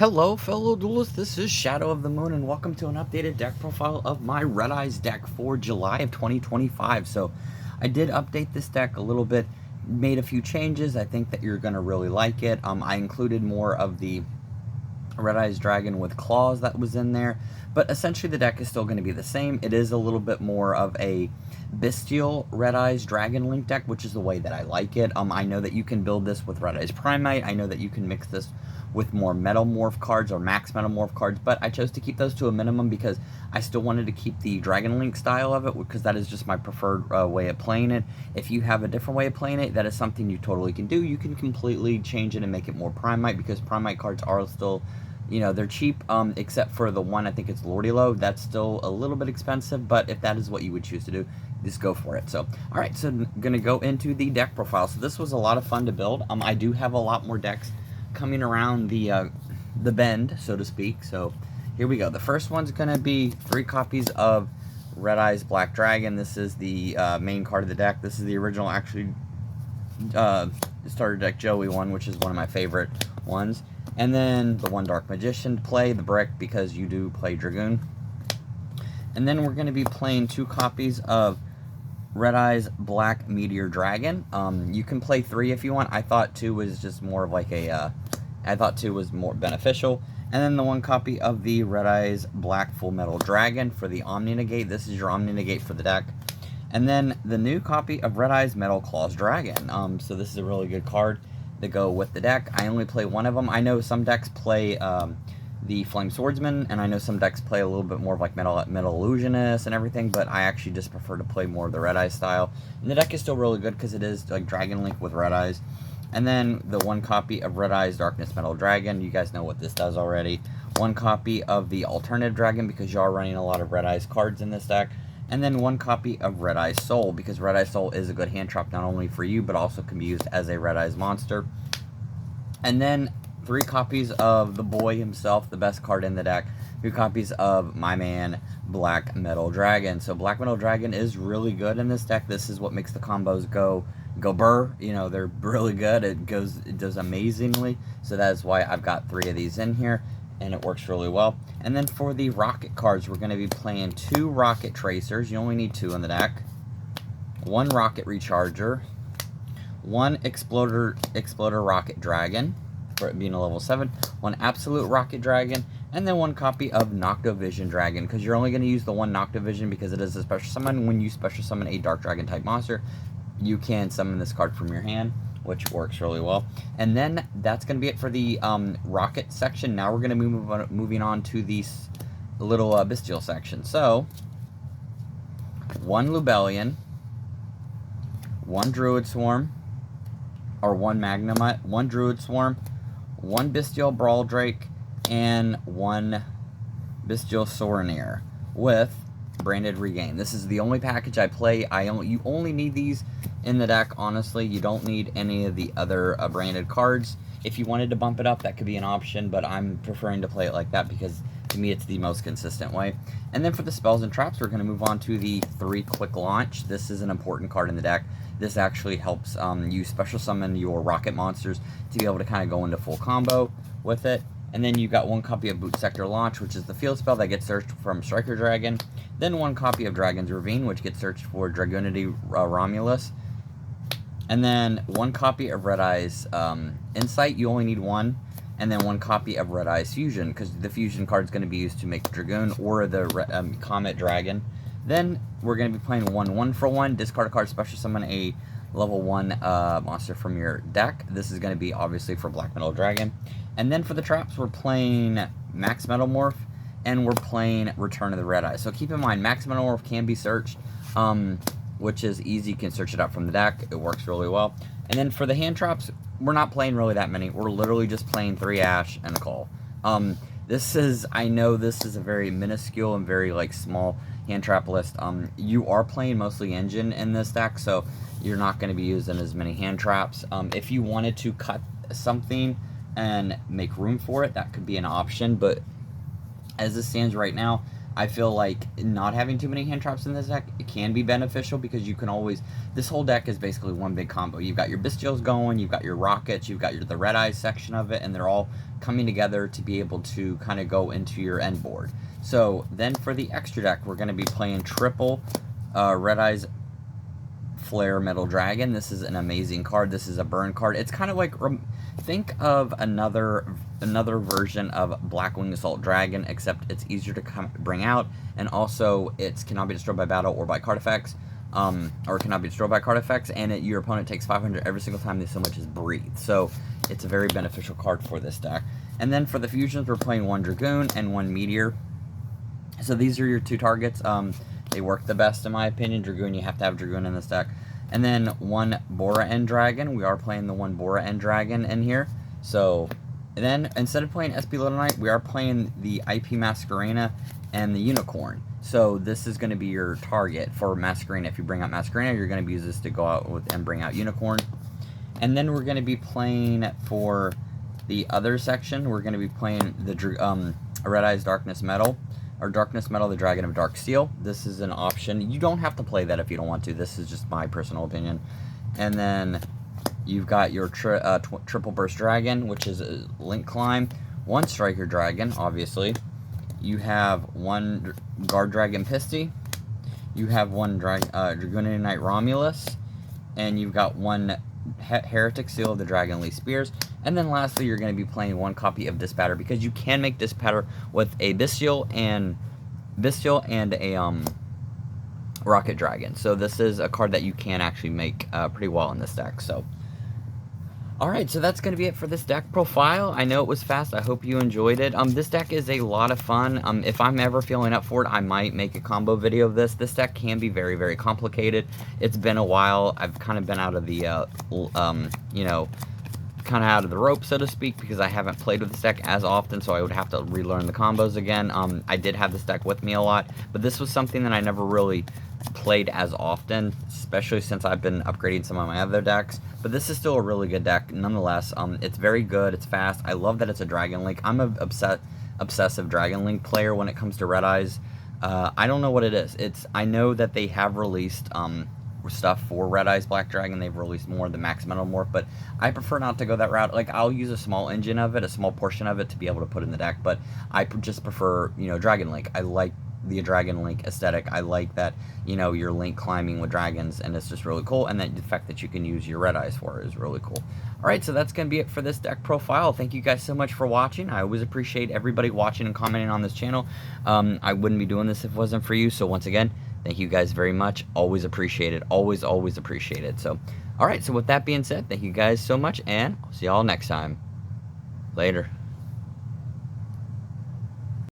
Hello fellow duelists, this is Shadow of the Moon and welcome to an updated deck profile of my Redeyes deck for July of 2025. So I did update this deck a little bit, made a few changes. I think that you're going to really like it. I included more of the Redeyes Dragon with claws that was in there, but essentially the deck is still going to be the same. It is a little bit more of a bestial Redeyes Dragon Link deck, which is the way that I like it. I know that you can build this with Redeyes Primite. I know that you can mix this with more Metamorph cards or max Metamorph cards, but I chose to keep those to a minimum because I still wanted to keep the Dragon Link style of it, because that is just my preferred way of playing it. If you have a different way of playing it, that is something you totally can do. You can completely change it and make it more Primite, because Primite cards are still, you know, they're cheap, except for the one, I think it's Lordilo. That's still a little bit expensive, but if that is what you would choose to do, just go for it. So, all right, so I'm going to go into the deck profile. So this was a lot of fun to build. I do have a lot more decks coming around the bend, so to speak. So here we go. The first one's going to be 3 copies of Redeyes Black Dragon. This is the main card of the deck. This is the original, actually, starter deck Joey one, which is one of my favorite ones. And then the 1 Dark Magician to play, the brick, because you do play Dragoon. And then we're going to be playing 2 copies of Redeyes Black Meteor Dragon. You can play 3 if you want. I thought 2 was just more of like a, I thought 2 was more beneficial. And then the 1 copy of the Redeyes Black Full Metal Dragon for the Omni Negate. This is your Omni Negate for the deck. And then the new copy of Redeyes Metal Claws Dragon. So this is a really good card to go with the deck. I only play 1 of them. I know some decks play the Flame Swordsman, and I know some decks play a little bit more of like Metal Illusionist and everything, but I actually just prefer to play more of the Redeyes style. And the deck is still really good because it is like Dragon Link with Redeyes. And then the 1 copy of Redeyes Darkness Metal Dragon. You guys know what this does already. 1 copy of the Alternative Dragon, because you are running a lot of Redeyes cards in this deck. And then 1 copy of Redeyes Soul, because Redeyes Soul is a good hand trap not only for you, but also can be used as a Redeyes monster. And then 3 copies of the boy himself, the best card in the deck. 2 copies of my man, Black Metal Dragon. So Black Metal Dragon is really good in this deck. This is what makes the combos go burr. You know, they're really good. It does amazingly. So that is why I've got 3 of these in here, and it works really well. And then for the rocket cards, we're going to be playing 2 rocket tracers. You only need 2 in the deck. 1 rocket recharger. 1 exploder rocket dragon, for it being a level 7. 1 absolute rocket dragon. And then 1 copy of Noctovision Dragon, because you're only going to use the 1 Noctovision because it is a special summon. When you special summon a Dark Dragon type monster, you can summon this card from your hand, which works really well. And then that's going to be it for the rocket section. Now we're going to moving on to the little bestial section. So 1 Lubellion, 1 Druid Swarm, or 1 Magnemite, 1 Druid Swarm, 1 Bestial Brawl Drake, and 1 Bestial Soraneer with Branded Regain. This is the only package I play. You only need these in the deck, honestly. You don't need any of the other branded cards. If you wanted to bump it up, that could be an option, but I'm preferring to play it like that because to me it's the most consistent way. And then for the spells and traps, we're going to move on to the 3 Quick Launch. This is an important card in the deck. This actually helps you special summon your rocket monsters to be able to kind of go into full combo with it. And then you got 1 copy of Boot Sector Launch, which is the field spell that gets searched from Striker Dragon. Then 1 copy of Dragon's Ravine, which gets searched for Dragunity Romulus. And then 1 copy of Redeyes Insight. You only need 1. And then 1 copy of Redeyes Fusion, because the Fusion card is going to be used to make Dragoon or the Comet Dragon. Then we're going to be playing 1 1-for-1. Discard a card, special summon a level 1 monster from your deck. This is going to be obviously for Black Metal Dragon. And then for the traps, we're playing Max Metamorph, and we're playing Return of the Redeyes. So keep in mind, Max Metamorph can be searched, which is easy. You can search it up from the deck. It works really well. And then for the hand traps, we're not playing really that many. We're literally just playing 3 Ash and a Call. I know this is a very minuscule and very like small hand trap list. You are playing mostly engine in this deck, so you're not going to be using as many hand traps. If you wanted to cut something and make room for it, that could be an option, but as it stands right now, I feel like not having too many hand traps in this deck, it can be beneficial because you can always, this whole deck is basically one big combo. You've got your bestials going, you've got your rockets, you've got the red eyes section of it, and they're all coming together to be able to kind of go into your end board. So then for the extra deck, we're going to be playing triple red eyes Flare Metal Dragon. This is an amazing card. This is a burn card. It's kind of like, think of another version of Blackwing Assault Dragon, except it's easier to bring out, and also it cannot be destroyed by battle or by card effects, or cannot be destroyed by card effects, and your opponent takes 500 every single time they so much as breathe. So it's a very beneficial card for this deck. And then for the fusions, we're playing 1 Dragoon and 1 Meteor. So these are your 2 targets. They work the best in my opinion. Dragoon, you have to have Dragoon in this deck. And then 1 Bora End Dragon. We are playing the 1 Bora End Dragon in here. So then instead of playing SP Little Knight, we are playing the IP Masquerena and the Unicorn. So this is going to be your target for Masquerena. If you bring out Masquerena, you're going to use this to go out with and bring out Unicorn. And then we're going to be playing for the other section. We're going to be playing the Red Eyes Darkness Metal. Or Darkness Metal, the Dragon of Dark Steel. This is an option. You don't have to play that if you don't want to. This is just my personal opinion. And then you've got your Triple Burst Dragon, which is a Link Climb. 1 Striker Dragon, obviously. You have 1 Guard Dragon Pisty. You have 1 Dragoonian Knight Romulus. And you've got 1 Heretic Seal of the Dragonly Spears. And then lastly, you're going to be playing 1 copy of Dispatter, because you can make Dispatter with a Bestial and a Rocket Dragon. So this is a card that you can actually make pretty well in this deck. So, alright, so that's going to be it for this deck profile. I know it was fast. I hope you enjoyed it. This deck is a lot of fun. If I'm ever feeling up for it, I might make a combo video of this. This deck can be very, very complicated. It's been a while. I've kind of been out of the, you know, kind of out of the rope, so to speak, because I haven't played with this deck as often, so I would have to relearn the combos again. I did have this deck with me a lot, but this was something that I never really played as often, especially since I've been upgrading some of my other decks. But this is still a really good deck nonetheless. It's very good, it's fast. I love that it's a Dragon Link. I'm an obsessive Dragon Link player when it comes to Red Eyes. I don't know what it is. I know that they have released stuff for Red Eyes Black Dragon. They've released more of the Max Metal Morph, but I prefer not to go that route. Like, I'll use a small engine of it, a small portion of it, to be able to put in the deck, but I just prefer, you know, Dragon Link. I like the Dragon Link aesthetic. I like that, you know, you're Link climbing with dragons, and it's just really cool, and that the fact that you can use your Red Eyes for it is really cool. Alright, so that's going to be it for this deck profile. Thank you guys so much for watching. I always appreciate everybody watching and commenting on this channel. I wouldn't be doing this if it wasn't for you, so once again, thank you guys very much. Always appreciate it. Always, always appreciate it. So, alright, so with that being said, thank you guys so much, and I'll see y'all next time. Later.